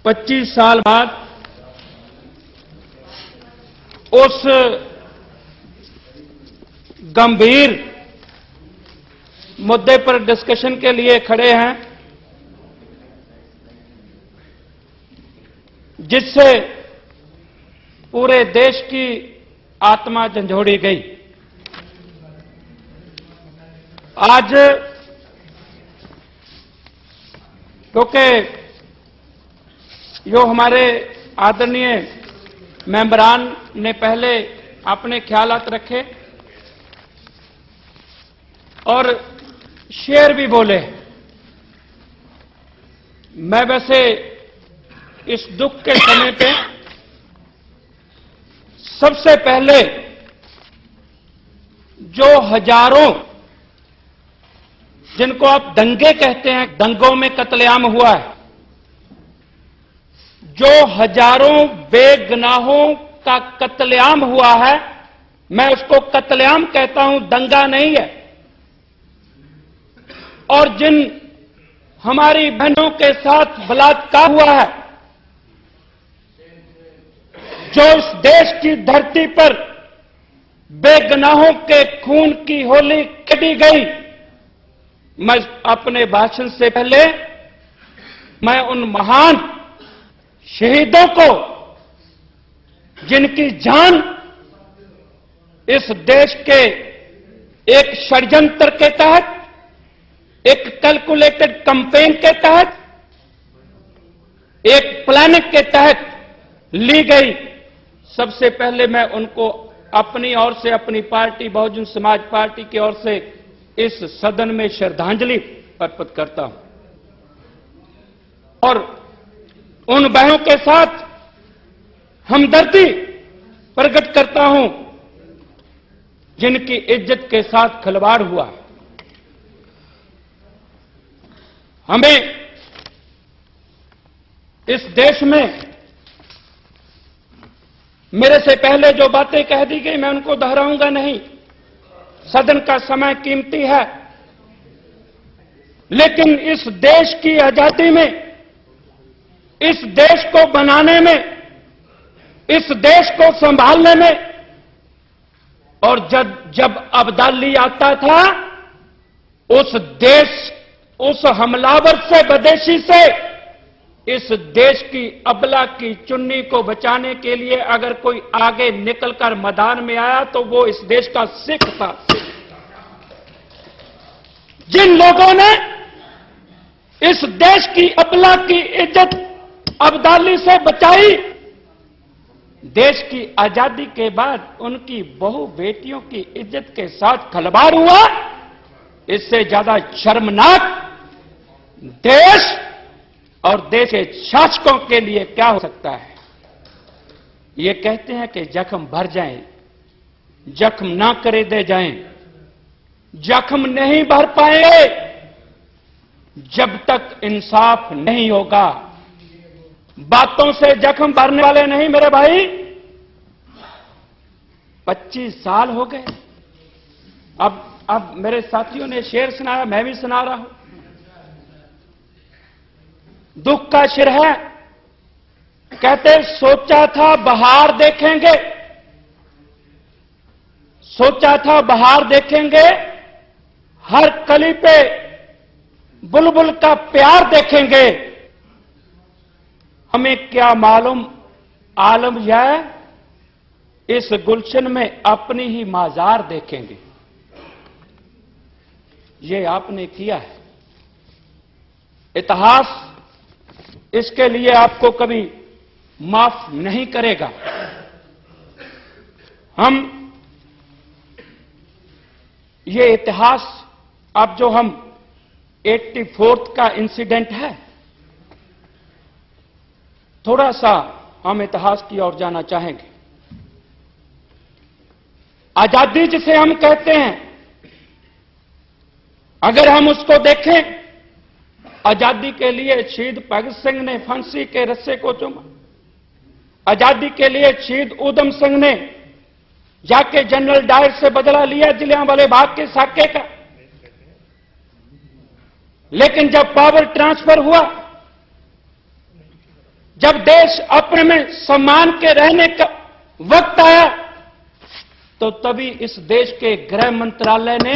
25 साल बाद उस गंभीर मुद्दे पर डिस्कशन के लिए खड़े हैं जिससे पूरे देश की आत्मा झंझोड़ी गई। आज क्योंकि जो हमारे आदरणीय मेंबरान ने पहले अपने ख्यालात रखे और शेर भी बोले, मैं वैसे इस दुख के समय पे सबसे पहले जो हजारों, जिनको आप दंगे कहते हैं, दंगों में कत्लेआम हुआ है, जो हजारों बेगुनाहों का कत्लेआम हुआ है, मैं उसको कत्लेआम कहता हूं, दंगा नहीं है। और जिन हमारी बहनों के साथ बलात्कार हुआ है, जो इस देश की धरती पर बेगुनाहों के खून की होली खेली गई, मैं अपने भाषण से पहले मैं उन महान शहीदों को, जिनकी जान इस देश के एक षड्यंत्र के तहत, एक कैलकुलेटेड कैंपेन के तहत, एक प्लानिंग के तहत ली गई, सबसे पहले मैं उनको अपनी ओर से, अपनी पार्टी बहुजन समाज पार्टी की ओर से इस सदन में श्रद्धांजलि अर्पित करता हूं और उन बहनों के साथ हमदर्दी प्रकट करता हूं जिनकी इज्जत के साथ खिलवाड़ हुआ। हमें इस देश में मेरे से पहले जो बातें कह दी गई, मैं उनको दोहराऊंगा नहीं, सदन का समय कीमती है, लेकिन इस देश की आजादी में, इस देश को बनाने में, इस देश को संभालने में, और जब अब्दाली आता था, उस हमलावर से, बदेशी से, इस देश की अबला की चुन्नी को बचाने के लिए अगर कोई आगे निकलकर मैदान में आया तो वो इस देश का सिख था। जिन लोगों ने इस देश की अबला की इज्जत अब्दाली से बचाई, देश की आजादी के बाद उनकी बहु बेटियों की इज्जत के साथ खिलवाड़ हुआ, इससे ज्यादा शर्मनाक देश और देश के शासकों के लिए क्या हो सकता है। ये कहते हैं कि जख्म भर जाएं, जख्म ना करे दे जाएं, जख्म नहीं भर पाएंगे जब तक इंसाफ नहीं होगा। बातों से जख्म भरने वाले नहीं मेरे भाई। 25 साल हो गए। अब मेरे साथियों ने शेर सुनाया, मैं भी सुना रहा हूं। दुख का शिर है, कहते सोचा था बहार देखेंगे, सोचा था बहार देखेंगे, हर कली पे बुलबुल का प्यार देखेंगे, हमें क्या मालूम आलम यह, इस गुलशन में अपनी ही माजार देखेंगे। ये आपने किया है। इतिहास इसके लिए आपको कभी माफ नहीं करेगा। हम ये इतिहास, अब जो हम 84th का इंसिडेंट है, थोड़ा सा हम इतिहास की ओर जाना चाहेंगे। आजादी जिसे हम कहते हैं, अगर हम उसको देखें, आजादी के लिए शहीद भगत सिंह ने फांसी के रस्से को चूमा, आजादी के लिए शहीद उधम सिंह ने जाके जनरल डायर से बदला लिया जलियांवाले बाग के साके का, लेकिन जब पावर ट्रांसफर हुआ जब देश अपने में सम्मान के रहने का वक्त आया तो तभी इस देश के गृह मंत्रालय ने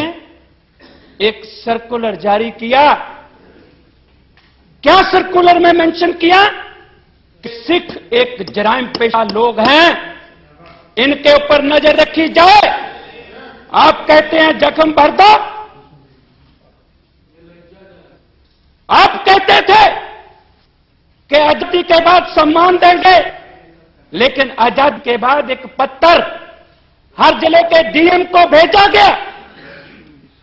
एक सर्कुलर जारी किया। क्या सर्कुलर में मेंशन किया कि सिख एक जराइम पेशा लोग हैं, इनके ऊपर नजर रखी जाए। आप कहते हैं जख्म भर दो। आप कहते थे कि आजादी के बाद सम्मान देंगे, लेकिन आजादी के बाद एक पत्र हर जिले के डीएम को भेजा गया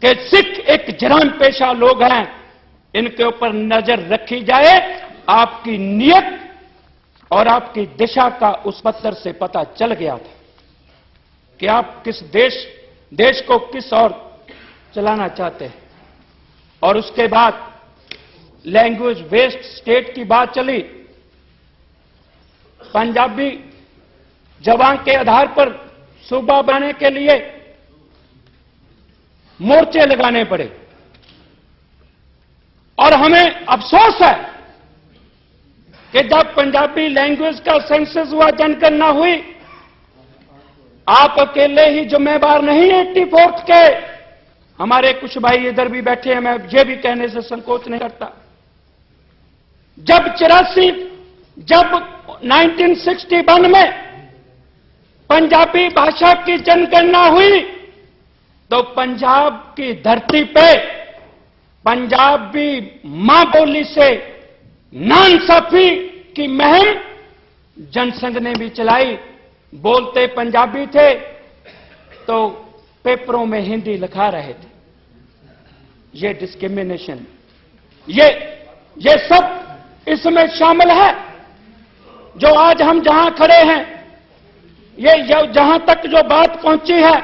कि सिख एक जराइम पेशा लोग हैं, इनके ऊपर नजर रखी जाए। आपकी नीयत और आपकी दिशा का उस पत्र से पता चल गया था कि आप किस देश को किस ओर चलाना चाहते हैं। और उसके बाद लैंग्वेज बेस्ड स्टेट की बात चली। पंजाबी जबान के आधार पर सूबा बनाने के लिए मोर्चे लगाने पड़े और हमें अफसोस है कि जब पंजाबी लैंग्वेज का सेंसस हुआ, जनगणना हुई, आप अकेले ही जिम्मेवार नहीं 84th के। हमारे कुछ भाई इधर भी बैठे हैं, मैं ये भी कहने से संकोच नहीं करता। जब 1961 में पंजाबी भाषा की जनगणना हुई तो पंजाब की धरती पे पंजाबी मां बोली से नाइंसाफी की मुहिम जनसंघ ने भी चलाई। बोलते पंजाबी थे तो पेपरों में हिंदी लिखा रहे थे। ये डिस्क्रिमिनेशन, ये सब इसमें शामिल है। जो आज हम जहां खड़े हैं, ये जहां तक जो बात पहुंची है,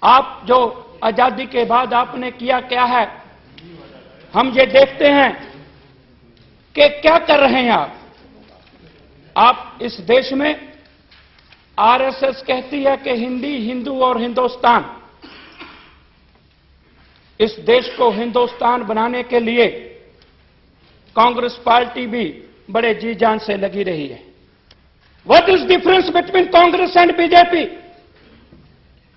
आप जो आजादी के बाद आपने किया क्या है, हम ये देखते हैं कि क्या कर रहे हैं आप इस देश में। आरएसएस कहती है कि हिंदी, हिंदू और हिंदुस्तान। इस देश को हिंदुस्तान बनाने के लिए कांग्रेस पार्टी भी बड़े जी जान से लगी रही है। What is difference between Congress and BJP?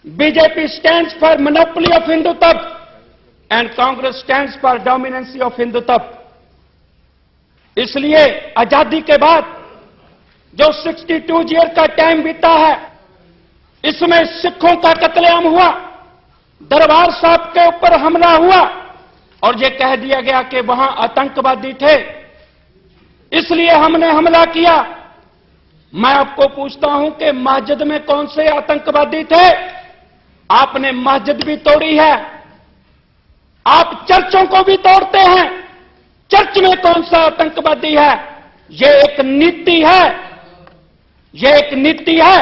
BJP stands for monopoly of Hindutva and Congress stands for dominancy of Hindutva. इसलिए आजादी के बाद जो 62 ईयर का टाइम बीता है, इसमें सिखों का कत्लेआम हुआ, दरबार साहब के ऊपर हमला हुआ और यह कह दिया गया कि वहां आतंकवादी थे, इसलिए हमने हमला किया। मैं आपको पूछता हूं कि मस्जिद में कौन से आतंकवादी थे? आपने मस्जिद भी तोड़ी है, आप चर्चों को भी तोड़ते हैं। चर्च में कौन सा आतंकवादी है? यह एक नीति है, यह एक नीति है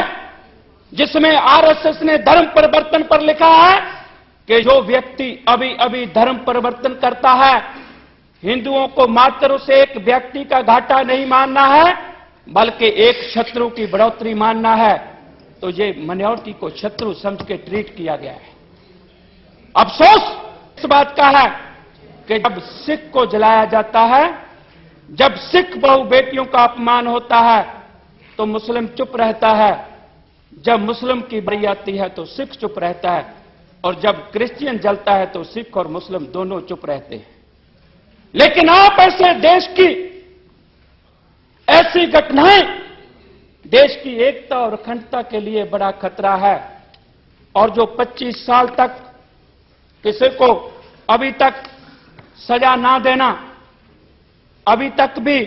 जिसमें आरएसएस ने धर्म परिवर्तन पर लिखा है कि जो व्यक्ति अभी अभी धर्म परिवर्तन करता है, हिंदुओं को मात्र उसे एक व्यक्ति का घाटा नहीं मानना है बल्कि एक शत्रु की बढ़ोतरी मानना है, तो ये माइनॉरिटी को शत्रु समझ के ट्रीट किया गया है। अफसोस इस बात का है कि जब सिख को जलाया जाता है, जब सिख बहु बेटियों का अपमान होता है तो मुस्लिम चुप रहता है, जब मुस्लिम की बारी आती है तो सिख चुप रहता है, और जब क्रिश्चियन जलता है तो सिख और मुस्लिम दोनों चुप रहते हैं। लेकिन आप ऐसे देश की ऐसी घटनाएं देश की एकता और अखंडता के लिए बड़ा खतरा है। और जो 25 साल तक किसी को अभी तक सजा ना देना, अभी तक भी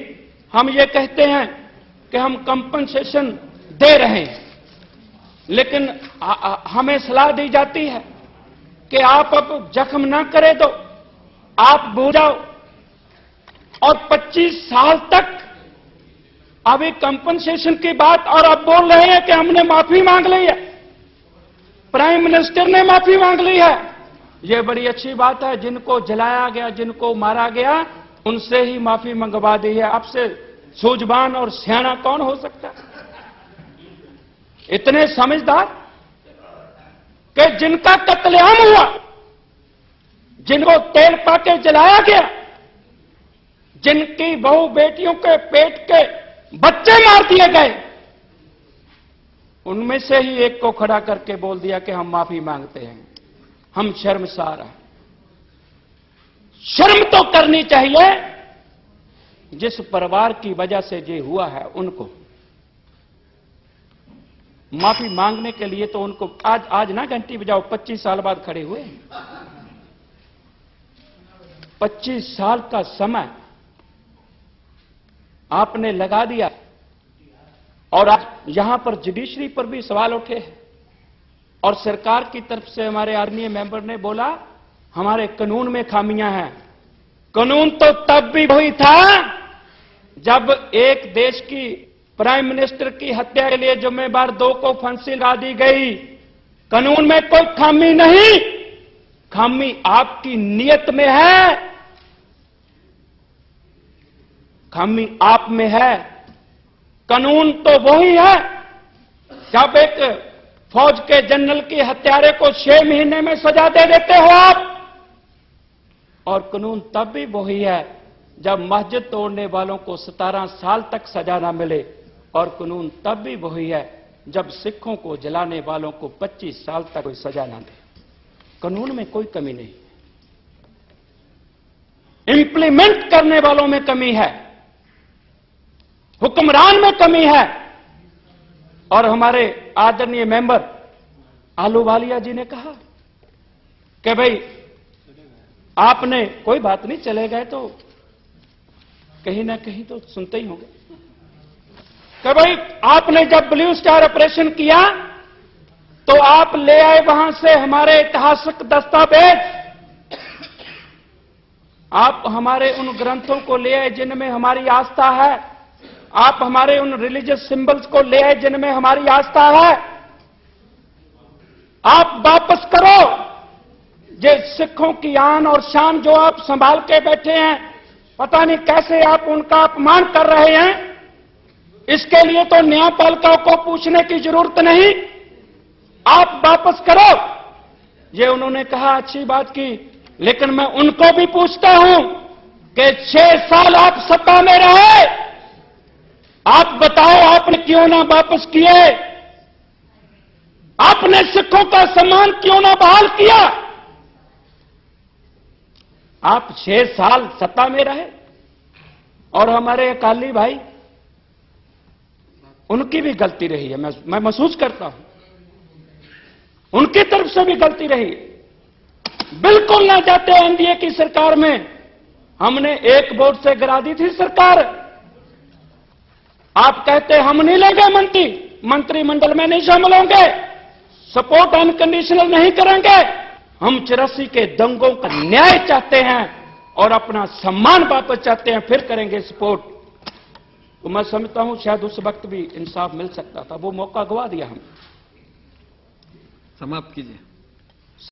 हम ये कहते हैं कि हम कंपनसेशन दे रहे हैं, लेकिन हमें सलाह दी जाती है कि आप अब जख्म ना करे दो, आप भूल जाओ। और 25 साल तक अभी कंपनसेशन की बात, और अब बोल रहे हैं कि हमने माफी मांग ली है, प्राइम मिनिस्टर ने माफी मांग ली है। यह बड़ी अच्छी बात है। जिनको जलाया गया, जिनको मारा गया, उनसे ही माफी मंगवा दी है। आपसे सूझवान और सियाना कौन हो सकता है? इतने समझदार कि जिनका कत्लेआम हुआ, जिनको तेल पाके जलाया गया, जिनकी बहू बेटियों के पेट के बच्चे मार दिए गए, उनमें से ही एक को खड़ा करके बोल दिया कि हम माफी मांगते हैं, हम शर्मसार हैं। शर्म तो करनी चाहिए जिस परिवार की वजह से ये हुआ है उनको। माफी मांगने के लिए तो उनको आज ना घंटी बजाओ, 25 साल बाद खड़े हुए। 25 साल का समय आपने लगा दिया, और आज यहां पर जुडिशरी पर भी सवाल उठे हैं, और सरकार की तरफ से हमारे आदरणीय मेंबर ने बोला हमारे कानून में खामियां हैं। कानून तो तब भी वही था जब एक देश की प्राइम मिनिस्टर की हत्या के लिए जिम्मेदार 2 को फांसी लगा दी गई। कानून में कोई खामी नहीं, खामी आपकी नीयत में है, खामी आप में है। कानून तो वही है जब एक फौज के जनरल की हत्यारे को 6 महीने में सजा दे देते हो आप, और कानून तब भी वही है जब मस्जिद तोड़ने वालों को 17 साल तक सजा ना मिले, और कानून तब भी वही है जब सिखों को जलाने वालों को 25 साल तक कोई सजा ना दे। कानून में कोई कमी नहीं, इंप्लीमेंट करने वालों में कमी है, हुक्मरान में कमी है। और हमारे आदरणीय मेंबर आहलूवालिया जी ने कहा कि भाई आपने, कोई बात नहीं, चले गए तो कहीं ना कहीं तो सुनते ही होंगे कि भाई आपने जब ब्लू स्टार ऑपरेशन किया तो आप ले आए वहां से हमारे ऐतिहासिक दस्तावेज, आप हमारे उन ग्रंथों को ले आए जिनमें हमारी आस्था है, आप हमारे उन रिलीजियस सिंबल्स को ले आए जिनमें हमारी आस्था है। आप वापस करो ये सिखों की आन और शान जो आप संभाल के बैठे हैं, पता नहीं कैसे आप उनका अपमान कर रहे हैं। इसके लिए तो न्यायपालिकाओं को पूछने की जरूरत नहीं, आप वापस करो। ये उन्होंने कहा, अच्छी बात की, लेकिन मैं उनको भी पूछता हूं कि 6 साल आप सत्ता में रहे, आप बताओ आपने क्यों ना वापस किए? आपने सिखों का सम्मान क्यों ना बहाल किया? आप 6 साल सत्ता में रहे, और हमारे अकाली भाई, उनकी भी गलती रही है, मैं महसूस करता हूं, उनकी तरफ से भी गलती रही। बिल्कुल ना जाते एनडीए की सरकार में, हमने एक वोट से गिरा दी थी सरकार। आप कहते हम नहीं लेंगे मंत्रिमंडल में नहीं शामिल होंगे, सपोर्ट अनकंडीशनल नहीं करेंगे। हम 84 के दंगों का न्याय चाहते हैं और अपना सम्मान वापस चाहते हैं, फिर करेंगे सपोर्ट। तो मैं समझता हूं शायद उस वक्त भी इंसाफ मिल सकता था, वो मौका गवा दिया हम। समाप्त कीजिए।